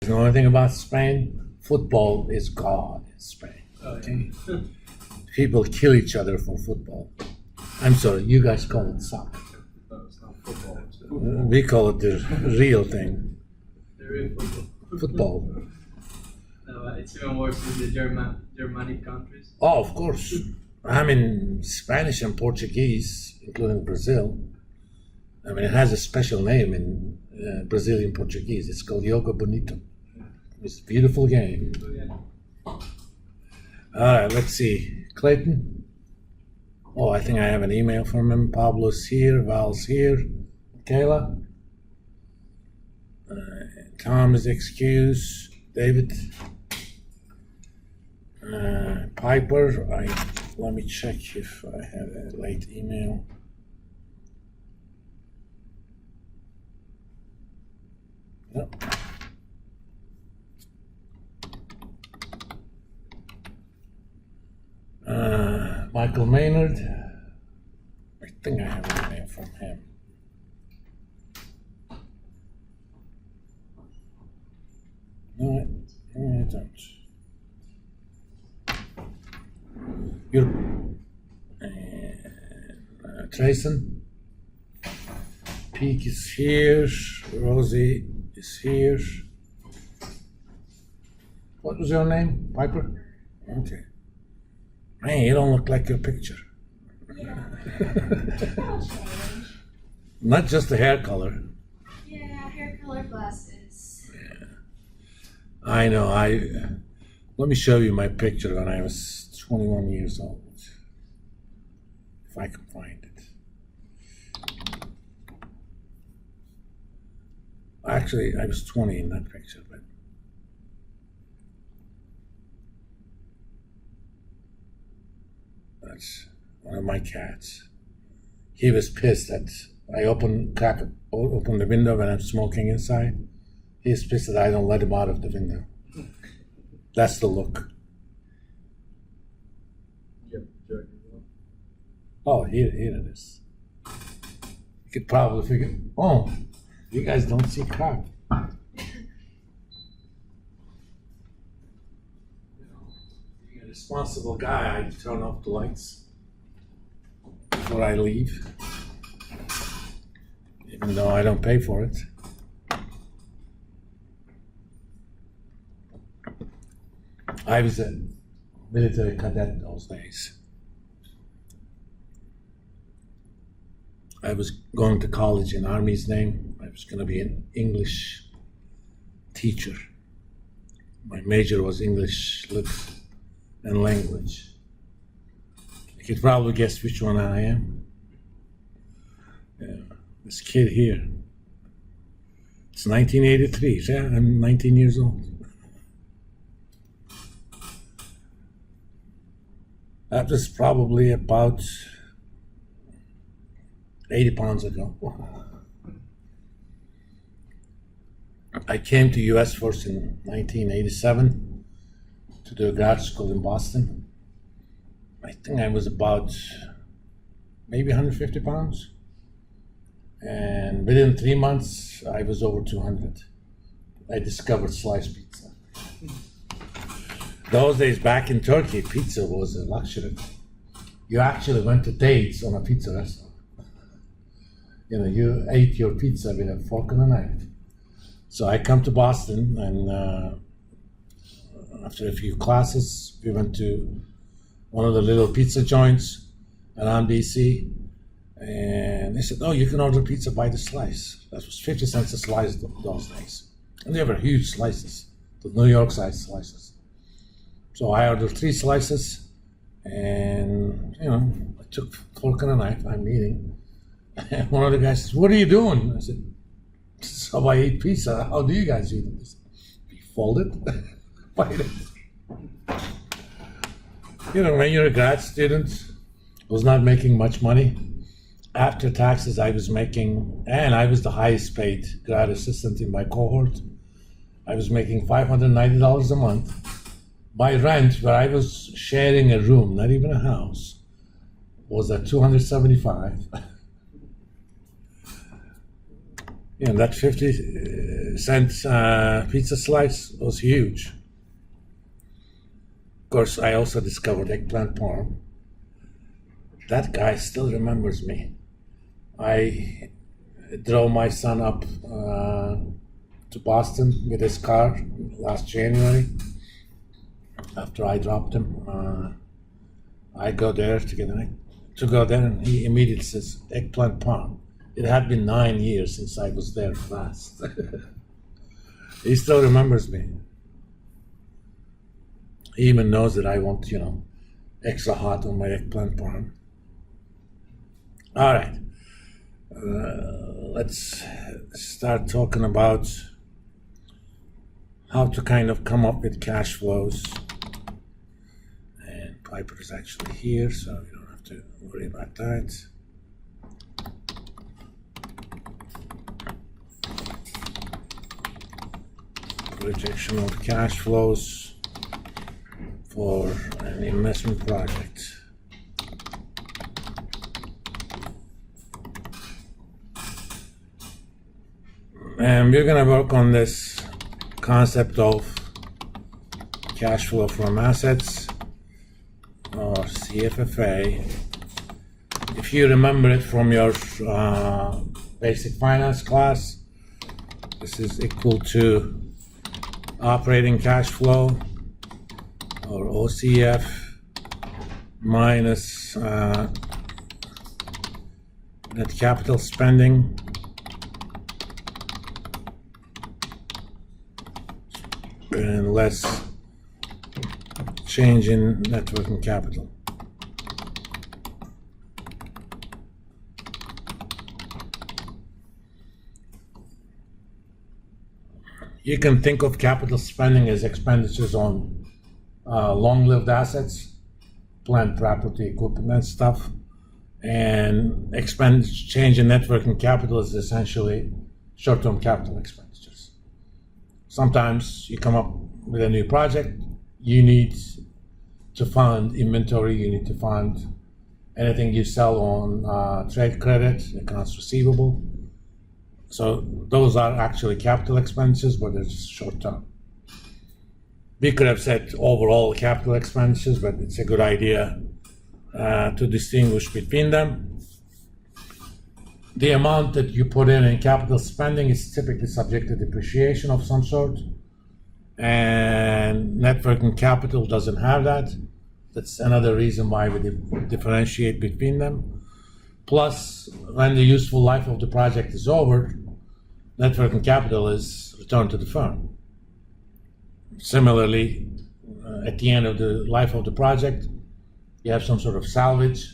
The only thing about Spain, football is God in Spain. Okay? People kill each other for football. I'm sorry, you guys call it soccer. No, it's not football. It's We call it the real thing, The real football. football. No, it's even worse in the Germanic countries. Oh, of course. I mean, Spanish and Portuguese, including Brazil. I mean, it has a special name in Brazilian Portuguese. It's called Jogo Bonito. It's a beautiful game. So, yeah. All right, let's see. Clayton? Oh, I think I have an email from him. Pablo's here. Val's here. Kayla? Tom is excused. David? Piper? Let me check if I have a late email. Yep. Michael Maynard. I think I have an email from him. No, I don't. You're Trayson. Peak is here. Rosie is here. What was your name? Piper? Okay. Man, you don't look like your picture. Yeah. That'll change. Not just the hair color. Yeah, hair color, glasses. I know. Let me show you my picture when I was 21 years old. If I can find it. Actually, I was 20 in that picture, but that's one of my cats. He was pissed that I open the window when I'm smoking inside. He's pissed that I don't let him out of the window. That's the look. Yep, Jack. Oh, here it is. You could probably figure. Oh, you guys don't see crap. Being a responsible guy, I turn off the lights before I leave, even though I don't pay for it. I was a military cadet those days. I was going to college in Army's name. I was going to be an English teacher. My major was English and language. You could probably guess which one I am. Yeah, this kid here. It's 1983. Yeah, I'm 19 years old. That was probably about 80 pounds ago. I came to US first in 1987 to do a grad school in Boston. I think I was about maybe 150 pounds. And within 3 months, I was over 200. I discovered sliced pizza. Those days back in Turkey, pizza was a luxury. You actually went to dates on a pizza restaurant. You know, you ate your pizza with a fork and a knife. So I come to Boston, and after a few classes, we went to one of the little pizza joints around DC, and they said, "Oh, you can order pizza by the slice." That was 50 cents a slice those days, and they were huge slices, the New York size slices. So I ordered 3 slices, and I took fork and a knife. I'm eating. And one of the guys says, "What are you doing?" I said, "This is how I eat pizza. How do you guys eat it?" He said, "We fold it, bite it." When you're a grad student, was not making much money. After taxes, I was making, and I was the highest paid grad assistant in my cohort. I was making $590 a month. My rent, where I was sharing a room, not even a house, was at $275. You know, that 50 cent pizza slice was huge. Of course, I also discovered eggplant parm. That guy still remembers me. I drove my son up to Boston with his car last January. After I dropped him, I go there to go there, and he immediately says eggplant parm. It had been 9 years since I was there last. He still remembers me. He even knows that I want, extra hot on my eggplant parm. All right. Let's start talking about how to kind of come up with cash flows. And Piper is actually here, so you don't have to worry about that. Projection of cash flows for an investment project. And we're going to work on this concept of cash flow from assets, or CFFA. If you remember it from your basic finance class, this is equal to operating cash flow, or OCF, minus net capital spending and less change in net working capital. You can think of capital spending as expenditures on long-lived assets, plant, property, equipment, and stuff. And change in net working capital is essentially short-term capital expenditures. Sometimes you come up with a new project, you need to fund inventory, you need to fund anything you sell on trade credit, accounts receivable. So those are actually capital expenditures, but they're just short term. We could have said overall capital expenditures, but it's a good idea to distinguish between them. The amount that you put in capital spending is typically subject to depreciation of some sort, and net working capital doesn't have that. That's another reason why we differentiate between them. Plus, when the useful life of the project is over, net working capital is returned to the firm. Similarly, at the end of the life of the project, you have some sort of salvage,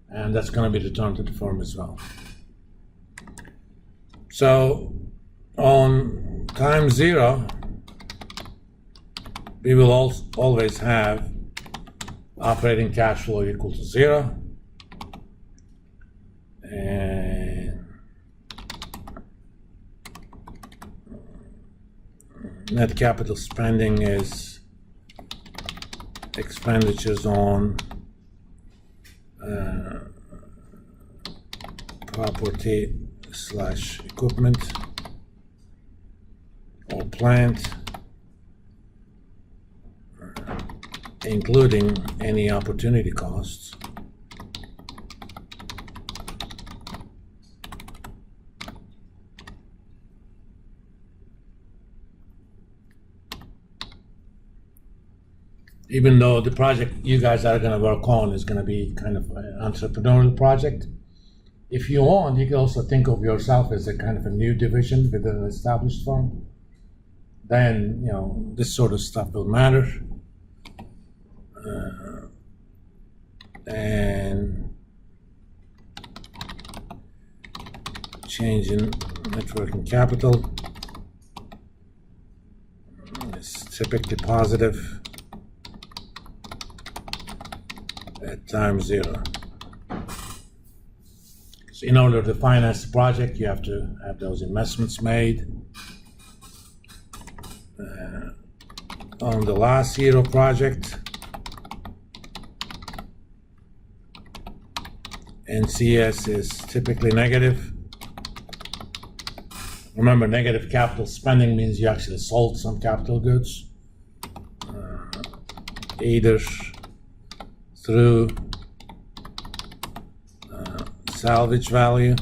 and that's going to be returned to the firm as well. So on time zero, we will always have operating cash flow equal to zero, and net capital spending is expenditures on property / equipment or plant, including any opportunity costs. Even though the project you guys are going to work on is going to be kind of an entrepreneurial project, if you want, you can also think of yourself as a kind of a new division within an established firm. Then, this sort of stuff will matter. And change in net working capital is typically positive at time zero. So in order to finance the project, you have to have those investments made. On the last zero project, NCS is typically negative. Remember, negative capital spending means you actually sold some capital goods, either through salvage value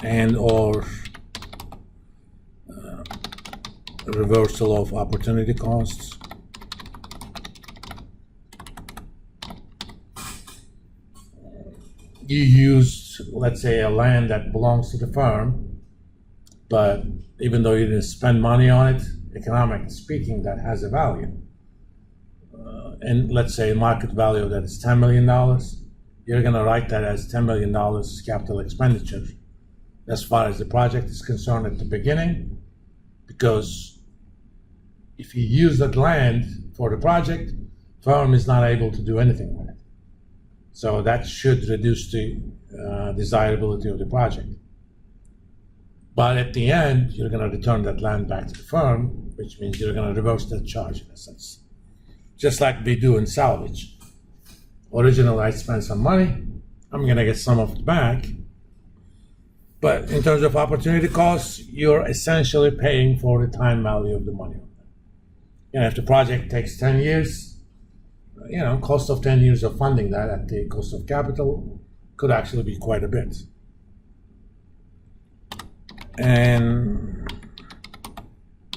and or reversal of opportunity costs. You used, let's say, a land that belongs to the firm, but even though you didn't spend money on it, economically speaking, that has a value. And let's say market value of that is $10 million. You're going to write that as $10 million capital expenditure as far as the project is concerned at the beginning, because if you use that land for the project, firm is not able to do anything with it. So that should reduce the desirability of the project. But at the end, you're going to return that land back to the firm, which means you're going to reverse that charge in a sense. Just like we do in salvage. Originally, I spent some money. I'm going to get some of it back. But in terms of opportunity costs, you're essentially paying for the time value of the money. And if the project takes 10 years, cost of 10 years of funding that at the cost of capital could actually be quite a bit. And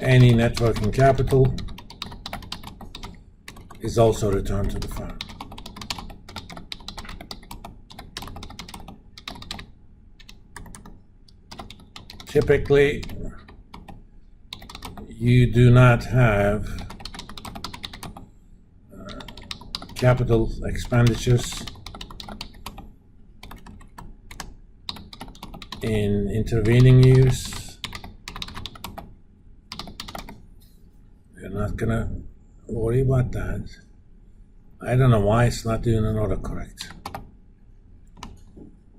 any net working capital is also returned to the firm. Typically, you do not have capital expenditures in intervening years. You're not gonna worry about that. I don't know why it's not doing an autocorrect.